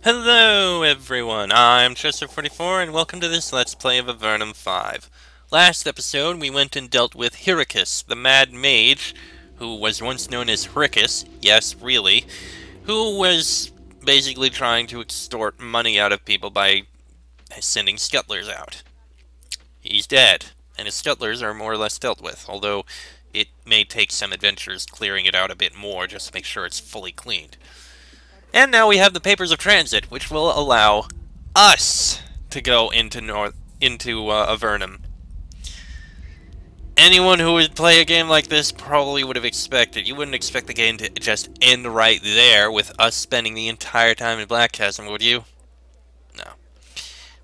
Hello everyone, I'm Chester44 and welcome to this Let's Play of Avernum 5. Last episode we went and dealt with Hyricus, the Mad Mage, who was once known as Hricus, yes, really, who was basically trying to extort money out of people by sending scuttlers out. He's dead, and his scuttlers are more or less dealt with, although it may take some adventures clearing it out a bit more just to make sure it's fully cleaned. And now we have the Papers of Transit, which will allow us to go into Avernum. Anyone who would play a game like this probably would have expected. You wouldn't expect the game to just end right there with us spending the entire time in Black Chasm, would you? No.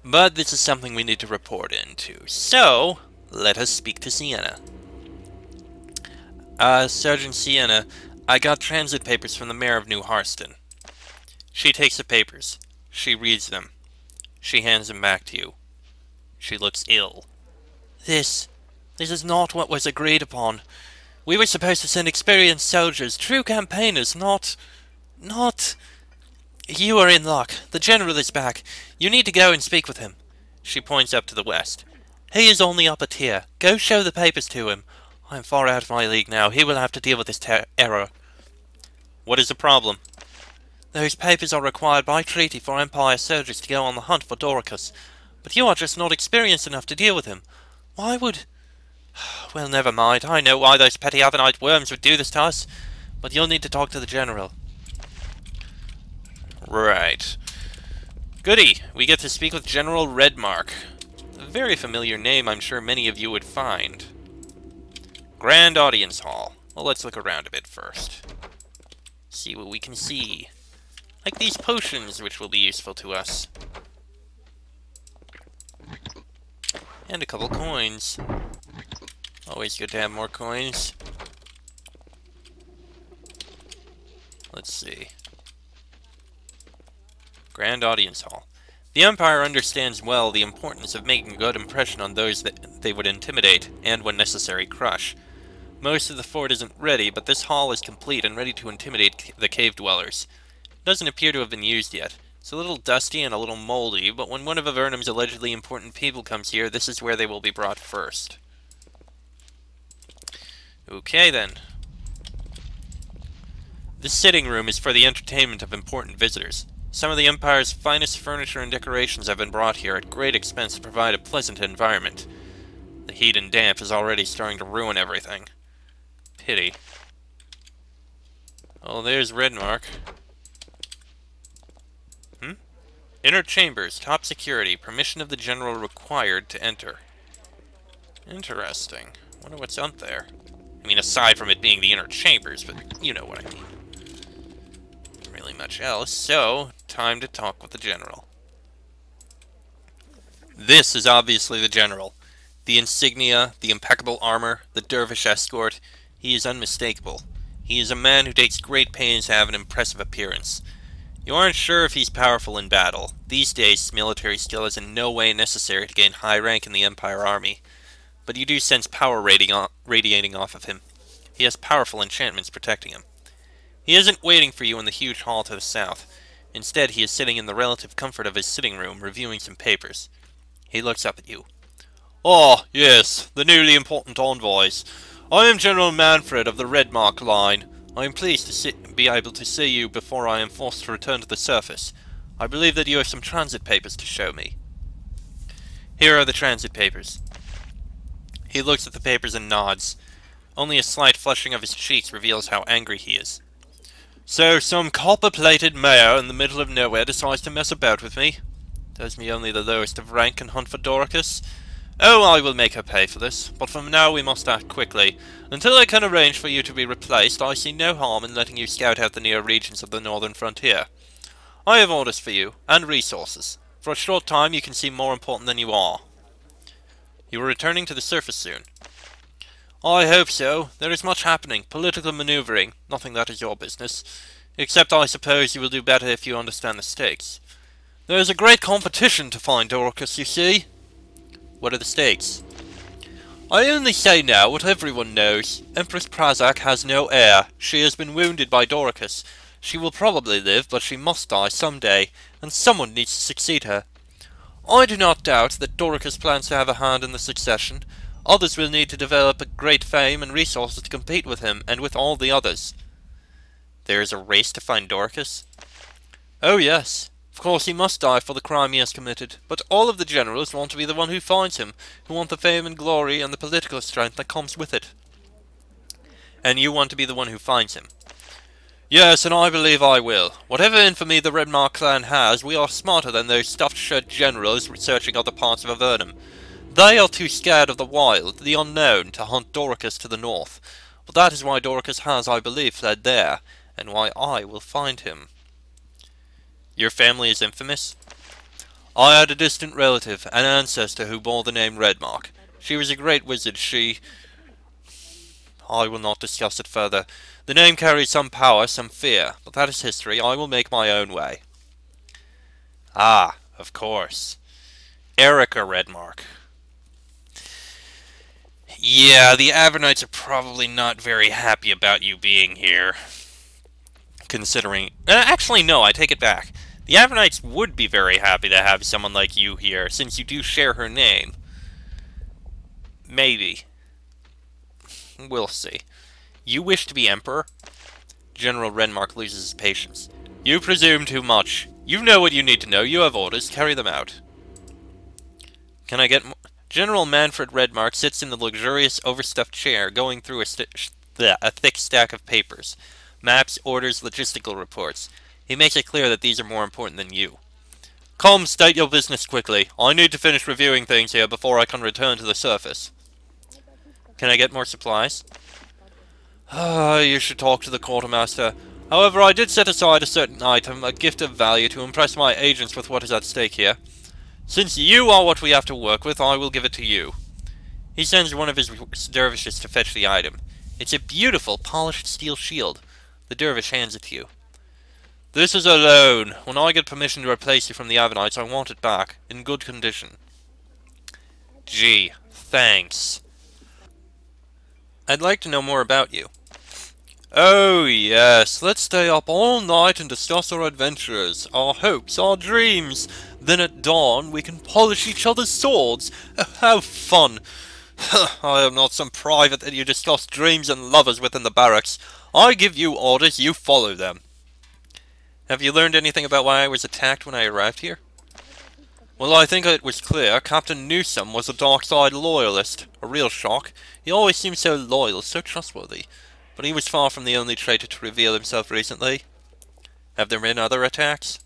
But this is something we need to report into. So, let us speak to Siena. Sergeant Siena, I got transit papers from the mayor of New Harston. She takes the papers. She reads them. She hands them back to you. She looks ill. This is not what was agreed upon. We were supposed to send experienced soldiers, true campaigners, not... You are in luck. The general is back. You need to go and speak with him. She points up to the west. He is only up a tier. Go show the papers to him. I am far out of my league now. He will have to deal with this error. What is the problem? Those papers are required by treaty for Empire soldiers to go on the hunt for Doricus. But you are just not experienced enough to deal with him. Why would... Well, never mind. I know why those petty Avernite worms would do this to us. But you'll need to talk to the general. Right. Goody. We get to speak with General Redmark. A very familiar name I'm sure many of you would find. Grand Audience Hall. Well, let's look around a bit first. See what we can see. Like these potions, which will be useful to us. And a couple coins. Always good to have more coins. Let's see. Grand Audience Hall. The Empire understands well the importance of making a good impression on those that they would intimidate, and when necessary, crush. Most of the fort isn't ready, but this hall is complete and ready to intimidate the cave dwellers. It doesn't appear to have been used yet. It's a little dusty and a little moldy, but when one of Avernum's allegedly important people comes here, this is where they will be brought first. Okay then. This sitting room is for the entertainment of important visitors. Some of the Empire's finest furniture and decorations have been brought here at great expense to provide a pleasant environment. The heat and damp is already starting to ruin everything. Pity. Oh, there's Redmark. Inner chambers, top security, permission of the general required to enter. Interesting. Wonder what's up there. I mean, aside from it being the inner chambers, but you know what I mean. Not really much else, so time to talk with the general. This is obviously the general. The insignia, the impeccable armor, the dervish escort. He is unmistakable. He is a man who takes great pains to have an impressive appearance. You aren't sure if he's powerful in battle. These days, military skill is in no way necessary to gain high rank in the Empire army. But you do sense power radiating off of him. He has powerful enchantments protecting him. He isn't waiting for you in the huge hall to the south. Instead, he is sitting in the relative comfort of his sitting room, reviewing some papers. He looks up at you. Ah, yes, the newly important envoys. I am General Manfred of the Redmark line. I am pleased to be able to see you before I am forced to return to the surface. I believe that you have some transit papers to show me. Here are the transit papers. He looks at the papers and nods. Only a slight flushing of his cheeks reveals how angry he is. So, some copper-plated mayor in the middle of nowhere decides to mess about with me? Does me only the lowest of rank and hunt for Doricus? Oh, I will make her pay for this, but from now we must act quickly. Until I can arrange for you to be replaced, I see no harm in letting you scout out the near regions of the northern frontier. I have orders for you, and resources. For a short time you can seem more important than you are. You are returning to the surface soon. I hope so. There is much happening. Political maneuvering. Nothing that is your business. Except I suppose you will do better if you understand the stakes. There is a great competition to find Doricus, you see. What are the stakes? I only say now what everyone knows. Empress Prazak has no heir. She has been wounded by Doricus. She will probably live, but she must die someday, and someone needs to succeed her. I do not doubt that Doricus plans to have a hand in the succession. Others will need to develop a great fame and resources to compete with him, and with all the others. There is a race to find Doricus? Oh yes. Of course he must die for the crime he has committed, but all of the generals want to be the one who finds him, who want the fame and glory and the political strength that comes with it. And you want to be the one who finds him? Yes, and I believe I will. Whatever infamy the Redmark clan has, we are smarter than those stuffed-shirt generals researching other parts of Avernum. They are too scared of the wild, the unknown, to hunt Doricus to the north. But that is why Doricus has, I believe, fled there, and why I will find him. Your family is infamous? I had a distant relative, an ancestor who bore the name Redmark. She was a great wizard, I will not discuss it further. The name carries some power, some fear, but that is history. I will make my own way. Ah, of course. Erica Redmark. Yeah, the Avernites are probably not very happy about you being here. Considering... actually, no, I take it back. The Avernites would be very happy to have someone like you here, since you do share her name. Maybe. We'll see. You wish to be Emperor? General Redmark loses his patience. You presume too much. You know what you need to know. You have orders. Carry them out. Can I get more? General Manfred Redmark sits in the luxurious, overstuffed chair, going through a thick stack of papers. Maps, orders, logistical reports. He makes it clear that these are more important than you. Come, state your business quickly. I need to finish reviewing things here before I can return to the surface. Can I get more supplies? You should talk to the quartermaster. However, I did set aside a certain item, a gift of value, to impress my agents with what is at stake here. Since you are what we have to work with, I will give it to you. He sends one of his dervishes to fetch the item. It's a beautiful, polished steel shield. The dervish hands it to you. This is a loan. When I get permission to replace you from the Avernites, I want it back, in good condition. Gee, thanks. I'd like to know more about you. Oh yes, let's stay up all night and discuss our adventures, our hopes, our dreams. Then at dawn we can polish each other's swords. How fun! I am not some private that you discuss dreams and lovers with in the barracks. I give you orders, you follow them. Have you learned anything about why I was attacked when I arrived here? Well, I think it was clear. Captain Newsom was a dark side loyalist. A real shock. He always seemed so loyal, so trustworthy. But he was far from the only traitor to reveal himself recently. Have there been other attacks?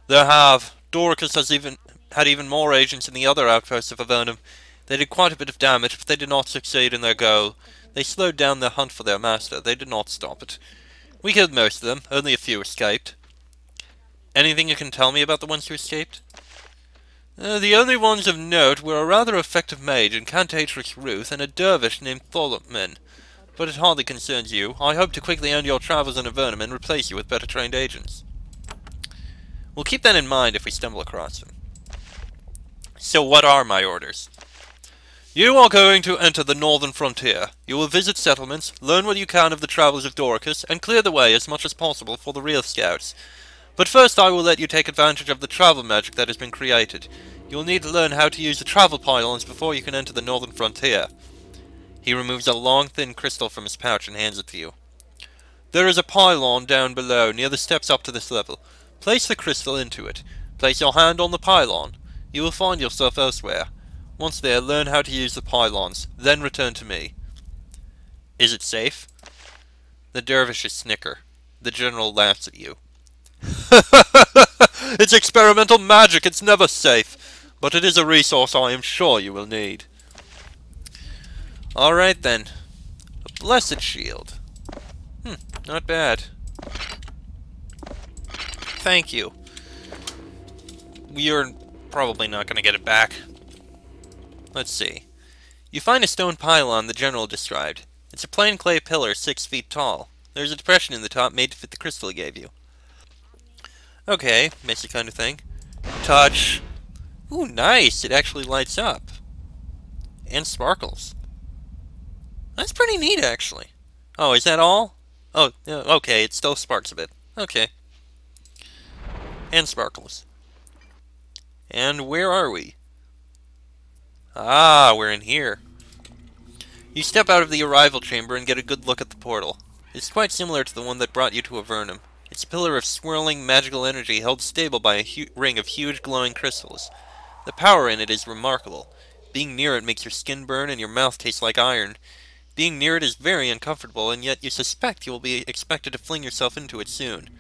There have. Doricus has had even more agents in the other outposts of Avernum. They did quite a bit of damage, but they did not succeed in their goal. They slowed down their hunt for their master. They did not stop it. We killed most of them. Only a few escaped. Anything you can tell me about the ones who escaped? The only ones of note were a rather effective mage, incantatrix Ruth, and a dervish named Vermin. But it hardly concerns you. I hope to quickly end your travels in Avernum and replace you with better trained agents. We'll keep that in mind if we stumble across them. So what are my orders? You are going to enter the northern frontier. You will visit settlements, learn what you can of the travels of Doricus, and clear the way as much as possible for the real scouts. But first I will let you take advantage of the travel magic that has been created. You will need to learn how to use the travel pylons before you can enter the northern frontier. He removes a long, thin crystal from his pouch and hands it to you. There is a pylon down below, near the steps up to this level. Place the crystal into it. Place your hand on the pylon. You will find yourself elsewhere. Once there, learn how to use the pylons. Then return to me. Is it safe? The dervishes snicker. The general laughs at you. It's experimental magic. It's never safe. But it is a resource I am sure you will need. Alright then. A blessed shield. Not bad. Thank you. You're probably not going to get it back. Let's see. You find a stone pylon the general described. It's a plain clay pillar 6 feet tall. There's a depression in the top made to fit the crystal he gave you. Okay, basic kind of thing. Touch. Ooh, nice! It actually lights up. And sparkles. That's pretty neat, actually. Oh, is that all? Oh, okay, it still sparks a bit. Okay. And sparkles. And where are we? Ah, we're in here. You step out of the arrival chamber and get a good look at the portal. It's quite similar to the one that brought you to Avernum. It's a pillar of swirling magical energy held stable by a ring of huge glowing crystals. The power in it is remarkable. Being near it makes your skin burn and your mouth taste like iron. Being near it is very uncomfortable, and yet you suspect you will be expected to fling yourself into it soon.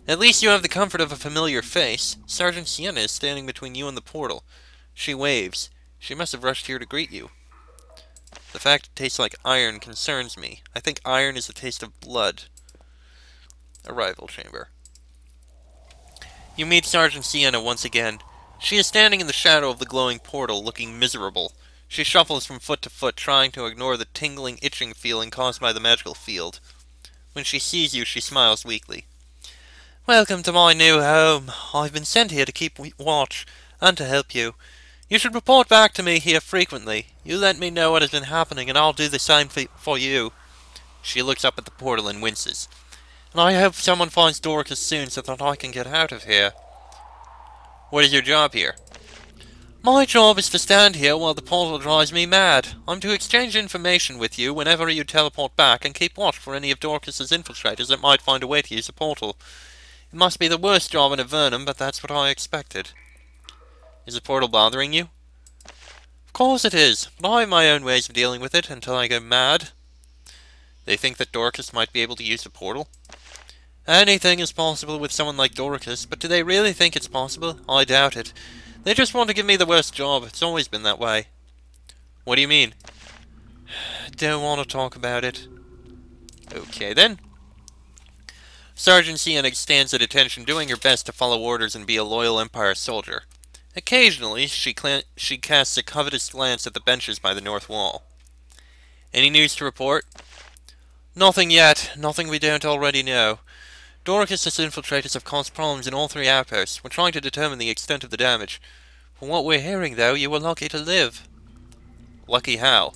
At least you have the comfort of a familiar face. Sergeant Siena is standing between you and the portal. She waves. She must have rushed here to greet you. The fact it tastes like iron concerns me. I think iron is the taste of blood. Arrival chamber. You meet Sergeant Siena once again. She is standing in the shadow of the glowing portal, looking miserable. She shuffles from foot to foot, trying to ignore the tingling, itching feeling caused by the magical field. When she sees you, she smiles weakly. Welcome to my new home. I've been sent here to keep watch, and to help you. You should report back to me here frequently. You let me know what has been happening, and I'll do the same for you. She looks up at the portal and winces. And I hope someone finds Dorcas soon so that I can get out of here. What is your job here? My job is to stand here while the portal drives me mad. I'm to exchange information with you whenever you teleport back and keep watch for any of Dorcas's infiltrators that might find a way to use the portal. It must be the worst job in Avernum, but that's what I expected. Is the portal bothering you? Of course it is, but I have my own ways of dealing with it until I go mad. They think that Dorcas might be able to use the portal? Anything is possible with someone like Dorcas, but do they really think it's possible? I doubt it. They just want to give me the worst job. It's always been that way. What do you mean? Don't want to talk about it. Okay, then. Sergeant Siena stands at attention, doing her best to follow orders and be a loyal Empire soldier. Occasionally, she casts a covetous glance at the benches by the north wall. Any news to report? Nothing yet. Nothing we don't already know. Dorcas's infiltrators have caused problems in all 3 outposts. We're trying to determine the extent of the damage. From what we're hearing, though, you were lucky to live. Lucky how?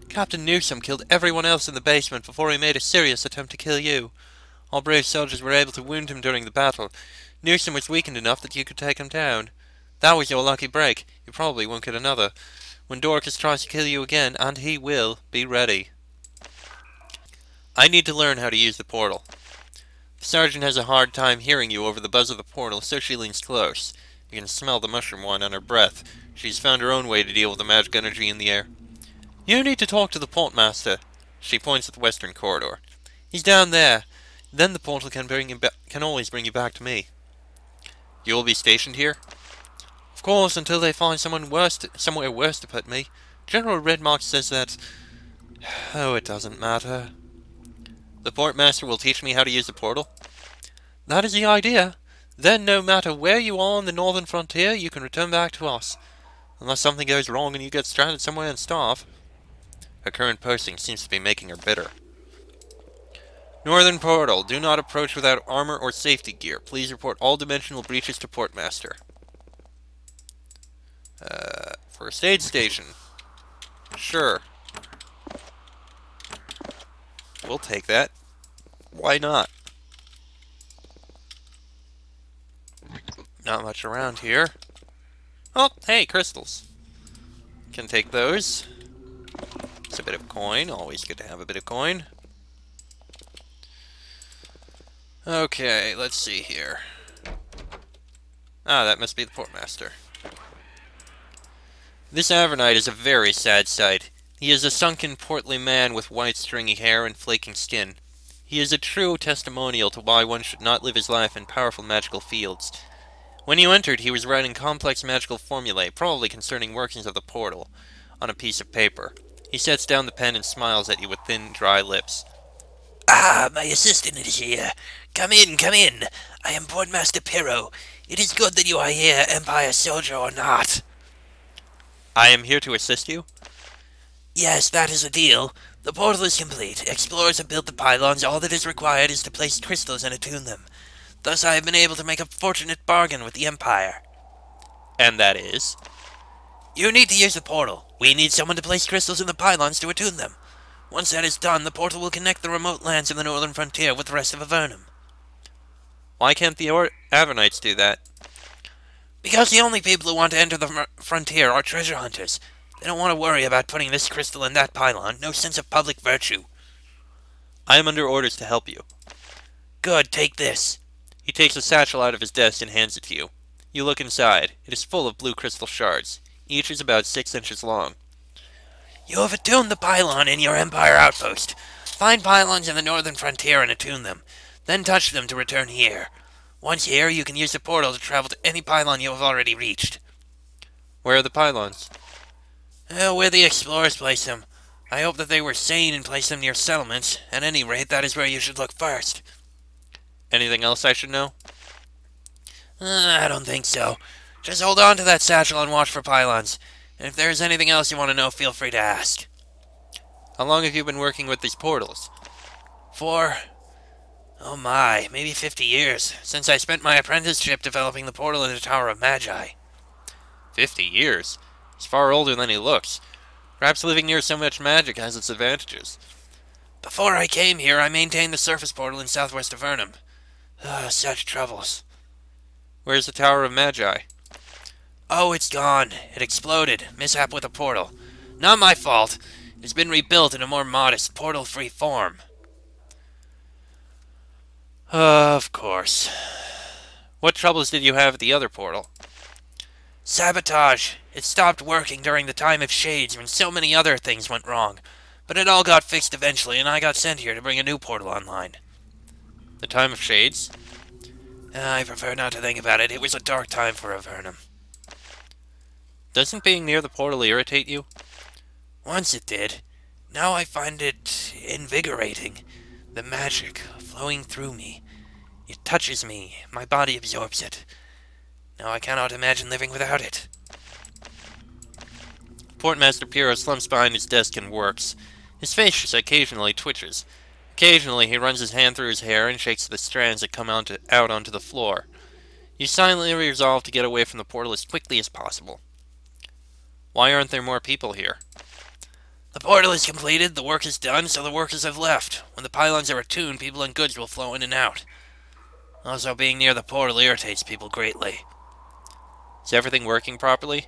Captain Newsom killed everyone else in the basement before he made a serious attempt to kill you. Our brave soldiers were able to wound him during the battle. Newsom was weakened enough that you could take him down. That was your lucky break. You probably won't get another. When Dorcas tries to kill you again, and he will, be ready. I need to learn how to use the portal. The sergeant has a hard time hearing you over the buzz of the portal, so she leans close. You can smell the mushroom wine on her breath. She's found her own way to deal with the magic energy in the air. You need to talk to the portmaster. She points at the western corridor. He's down there. Then the portal can always bring you back to me. You will be stationed here? Of course, until they find somewhere worse to put me. General Redmark says that... Oh, it doesn't matter. The portmaster will teach me how to use the portal? That is the idea. Then, no matter where you are on the northern frontier, you can return back to us. Unless something goes wrong and you get stranded somewhere and starve. Her current posting seems to be making her bitter. Northern portal. Do not approach without armor or safety gear. Please report all dimensional breaches to portmaster. First aid station. Sure. We'll take that. Why not? Not much around here. Oh, hey, crystals. Can take those. It's a bit of coin. Always good to have a bit of coin. Okay, let's see here. Ah, that must be the portmaster. This Avernite is a very sad sight. He is a sunken, portly man with white, stringy hair and flaking skin. He is a true testimonial to why one should not live his life in powerful magical fields. When you entered, he was writing complex magical formulae, probably concerning workings of the portal, on a piece of paper. He sets down the pen and smiles at you with thin, dry lips. Ah, my assistant is here. Come in, come in. I am Portmaster Pierrot. It is good that you are here, Empire soldier or not. I am here to assist you? Yes, that is the deal. The portal is complete. Explorers have built the pylons. All that is required is to place crystals and attune them. Thus I have been able to make a fortunate bargain with the Empire. And that is? You need to use the portal. We need someone to place crystals in the pylons to attune them. Once that is done, the portal will connect the remote lands of the northern frontier with the rest of Avernum. Why can't the Avernites do that? Because the only people who want to enter the frontier are treasure hunters. They don't want to worry about putting this crystal in that pylon. No sense of public virtue. I am under orders to help you. Good, take this. He takes a satchel out of his desk and hands it to you. You look inside. It is full of blue crystal shards. Each is about 6 inches long. You have attuned the pylon in your Empire outpost. Find pylons in the northern frontier and attune them. Then touch them to return here. Once here, you can use the portal to travel to any pylon you have already reached. Where are the pylons? Where the explorers place them. I hope that they were sane and placed them near settlements. At any rate, that is where you should look first. Anything else I should know? I don't think so. Just hold on to that satchel and watch for pylons. And if there is anything else you want to know, feel free to ask. How long have you been working with these portals? Oh my, maybe 50 years, since I spent my apprenticeship developing the portal in the Tower of Magi. 50 years? He's far older than he looks. Perhaps living near so much magic has its advantages. Before I came here, I maintained the surface portal in southwest Avernum. Such troubles. Where's the Tower of Magi? Oh, it's gone. It exploded. Mishap with a portal. Not my fault. It has been rebuilt in a more modest, portal-free form. Of course. What troubles did you have at the other portal? Sabotage. It stopped working during the time of Shades when so many other things went wrong. But it all got fixed eventually, and I got sent here to bring a new portal online. The time of Shades? I prefer not to think about it. It was a dark time for Avernum. Doesn't being near the portal irritate you? Once it did. Now I find it invigorating. The magic flowing through me. It touches me. My body absorbs it. Now I cannot imagine living without it. Portmaster Pierrot slumps behind his desk and works. His face occasionally twitches. Occasionally he runs his hand through his hair and shakes the strands that come out onto the floor. You silently resolve to get away from the portal as quickly as possible. Why aren't there more people here? The portal is completed, the work is done, so the workers have left. When the pylons are attuned, people and goods will flow in and out. Also, being near the portal irritates people greatly. Is everything working properly?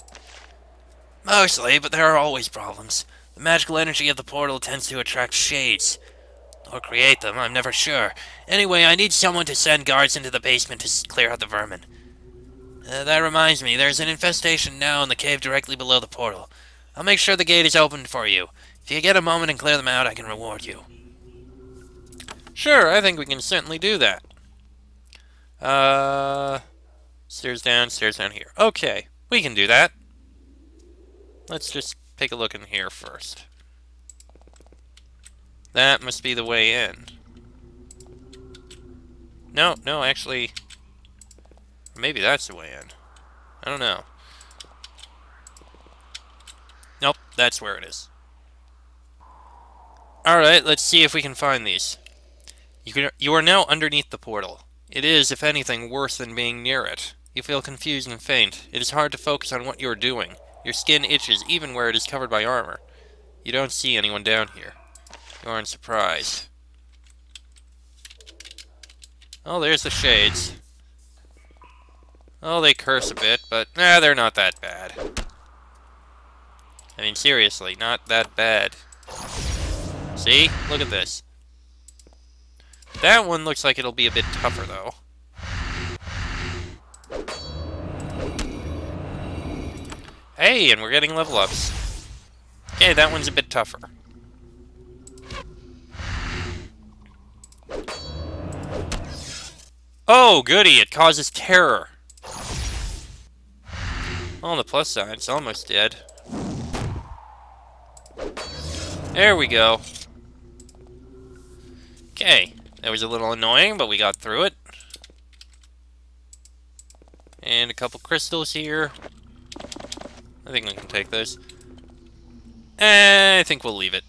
Mostly, but there are always problems. The magical energy of the portal tends to attract shades. Or create them, I'm never sure. Anyway, I need someone to send guards into the basement to clear out the vermin. That reminds me, there's an infestation now in the cave directly below the portal. I'll make sure the gate is opened for you. If you get a moment and clear them out, I can reward you. Sure, I think we can certainly do that. Stairs down here. Okay, we can do that. Let's just take a look in here first. That must be the way in. No, actually... Maybe that's the way in. I don't know. Nope, that's where it is. Alright, let's see if we can find these. You are now underneath the portal. It is, if anything, worse than being near it. You feel confused and faint. It is hard to focus on what you are doing. Your skin itches, even where it is covered by armor. You don't see anyone down here. You aren't surprised. Oh, there's the shades. Oh, they curse a bit, but they're not that bad. I mean, seriously, not that bad. See? Look at this. That one looks like it'll be a bit tougher, though. Hey, and we're getting level ups. Okay, that one's a bit tougher. Oh, goody, it causes terror. On the plus side, it's almost dead. There we go. Okay, that was a little annoying, but we got through it. And a couple crystals here. I think we can take those. I think we'll leave it.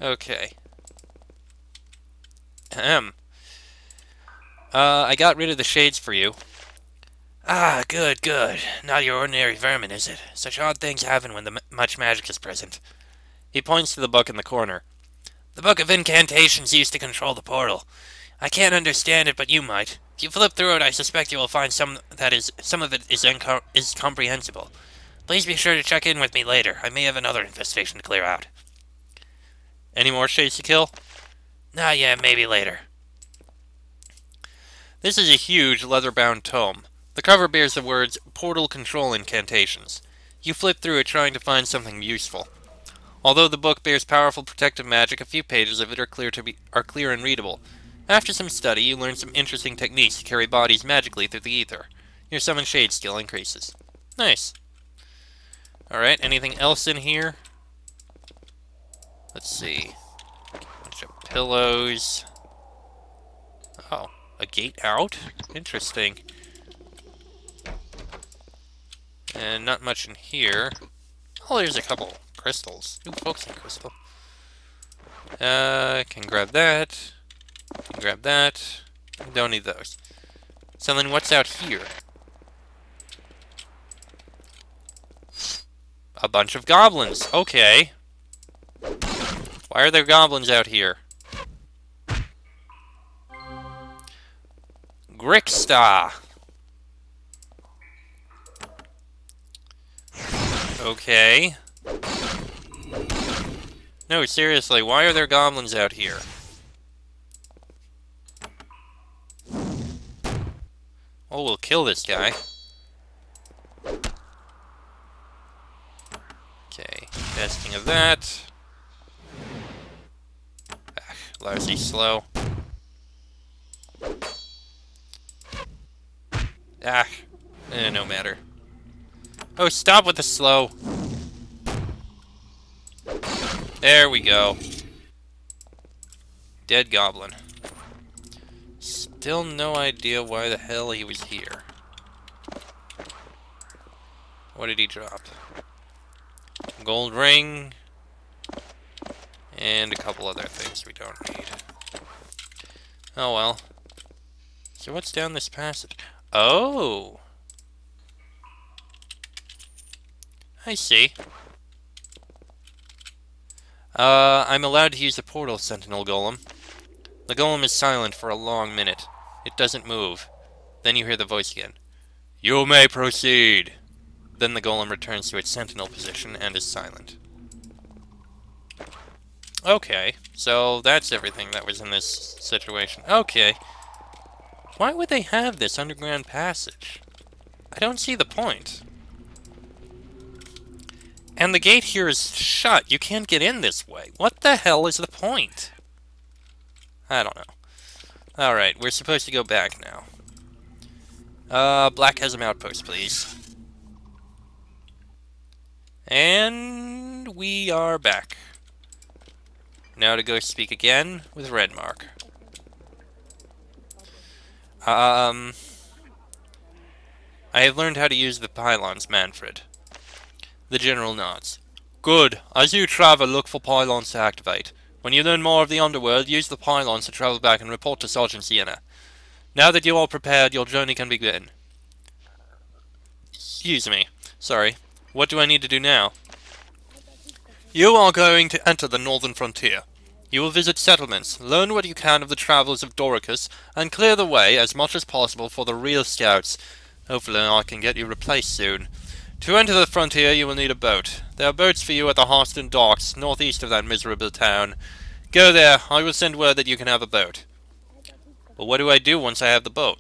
Okay. I got rid of the shades for you. Ah, good. Not your ordinary vermin, is it? Such odd things happen when much magic is present. He points to the book in the corner. The Book of Incantations used to control the portal. I can't understand it, but you might. If you flip through it, I suspect you will find some of it is comprehensible. Please be sure to check in with me later. I may have another infestation to clear out. Any more shades to kill? Not yet, maybe later. This is a huge leather-bound tome. The cover bears the words Portal Control Incantations. You flip through it trying to find something useful. Although the book bears powerful protective magic, a few pages of it are clear and readable. After some study, you learn some interesting techniques to carry bodies magically through the ether. Your summon shade skill increases. Nice. Alright, anything else in here? Let's see. Bunch of pillows. Oh, a gate out? Interesting. And not much in here. Oh, there's a couple crystals. Ooh, focusing crystal. Can grab that. Can grab that. Don't need those. So then what's out here? A bunch of goblins. Okay. Why are there goblins out here? Grixta. Okay. No, seriously, why are there goblins out here? Oh, we'll kill this guy. Okay, testing of that. Ah, lousy slow. Ah, no matter. Oh, stop with the slow. There we go. Dead goblin. Still no idea why the hell he was here. What did he drop? Gold ring. And a couple other things we don't need. Oh well. So what's down this passage? Oh! I see. I'm allowed to use the portal, Sentinel Golem. The golem is silent for a long minute. It doesn't move. Then you hear the voice again. You may proceed! Then the golem returns to its sentinel position and is silent. Okay, so that's everything that was in this situation. Okay. Why would they have this underground passage? I don't see the point. And the gate here is shut. You can't get in this way. What the hell is the point? I don't know. Alright, we're supposed to go back now. Black has an outpost, please. And we are back. Now to go speak again with Redmark. I have learned how to use the pylons, Manfred. The General nods. Good. As you travel, look for pylons to activate. When you learn more of the underworld, use the pylons to travel back and report to Sergeant Siena. Now that you are prepared, your journey can begin. Excuse me. Sorry. What do I need to do now? You are going to enter the northern frontier. You will visit settlements, learn what you can of the travels of Doricus, and clear the way as much as possible for the real scouts. Hopefully I can get you replaced soon. To enter the frontier, you will need a boat. There are boats for you at the Harston docks, northeast of that miserable town. Go there. I will send word that you can have a boat. But what do I do once I have the boat?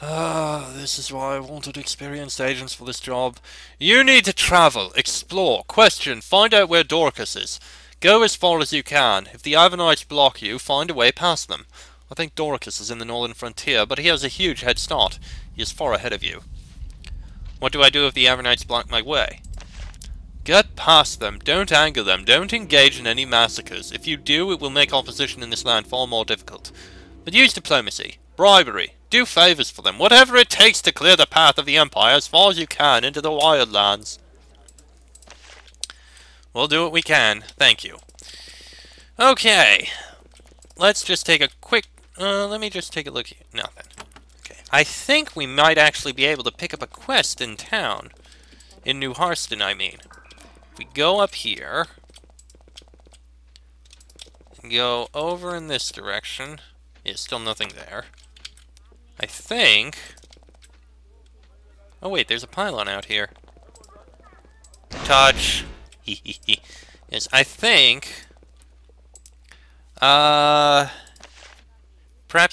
This is why I wanted experienced agents for this job. You need to travel, explore, question, find out where Dorcas is. Go as far as you can. If the Avernites block you, find a way past them. I think Dorcas is in the northern frontier, but he has a huge head start. He is far ahead of you. What do I do if the Avernites block my way? Get past them. Don't anger them. Don't engage in any massacres. If you do, it will make opposition in this land far more difficult. But use diplomacy, bribery, do favors for them, whatever it takes to clear the path of the Empire as far as you can into the Wildlands. We'll do what we can. Thank you. Okay. Let's just take a quick... let me just take a look here. Nothing. Okay. I think we might actually be able to pick up a quest in town. In New Harston, I mean. If we go up here... Go over in this direction... Yeah, still nothing there. I think... Oh wait, there's a pylon out here. Touch! Yes, I think... Perhaps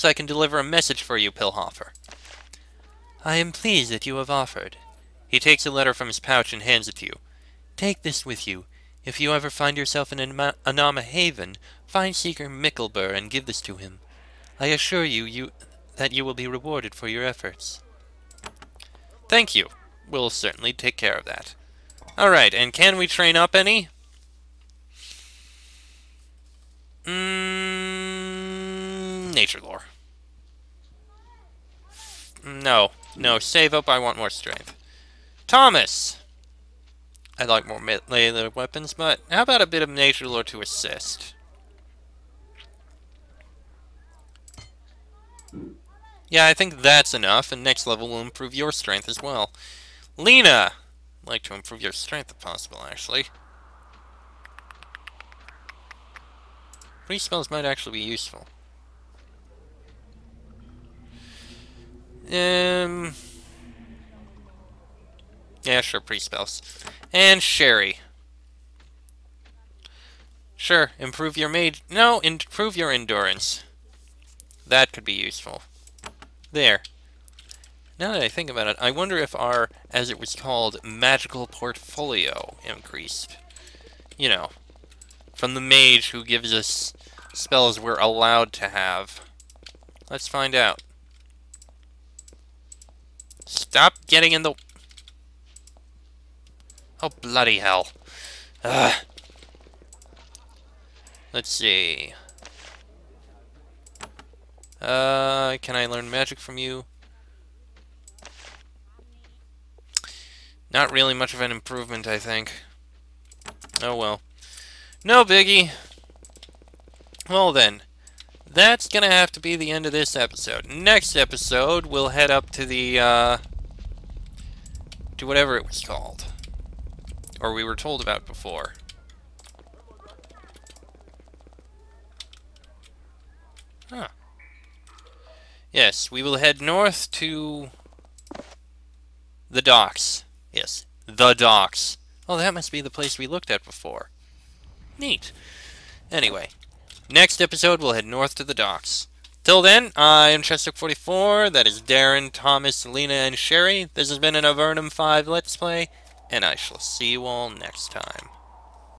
I can deliver a message for you, Pilhofer. I am pleased that you have offered. He takes a letter from his pouch and hands it to you. Take this with you. If you ever find yourself in Anama Haven, find Seeker Mickelbur and give this to him. I assure you that you will be rewarded for your efforts. Thank you. We'll certainly take care of that. Alright, and can we train up any? Nature lore. No, save up, I want more strength. Thomas! I like more melee weapons, but how about a bit of nature lore to assist? Yeah, I think that's enough, and next level will improve your strength as well. Lena! I'd like to improve your strength if possible, actually. Priest spells might actually be useful. Yeah, sure, priest spells. And Sherry. Sure, improve your mage... No, improve your endurance. That could be useful. There. Now that I think about it, I wonder if our, as it was called, magical portfolio increased. You know, from the mage who gives us spells we're allowed to have. Let's find out. Stop getting in the... Oh, bloody hell. Ugh. Let's see. Can I learn magic from you? Not really much of an improvement, I think. Oh well. No biggie. Well then, that's gonna have to be the end of this episode. Next episode, we'll head up to the, to whatever it was called. Or we were told about before. Huh. Yes, we will head north to the docks. Yes, the docks. Oh, that must be the place we looked at before. Neat. Anyway, next episode we'll head north to the docks. Till then, I am Chester44, that is Darren, Thomas, Lena, and Sherry. This has been an Avernum 5 Let's Play, and I shall see you all next time.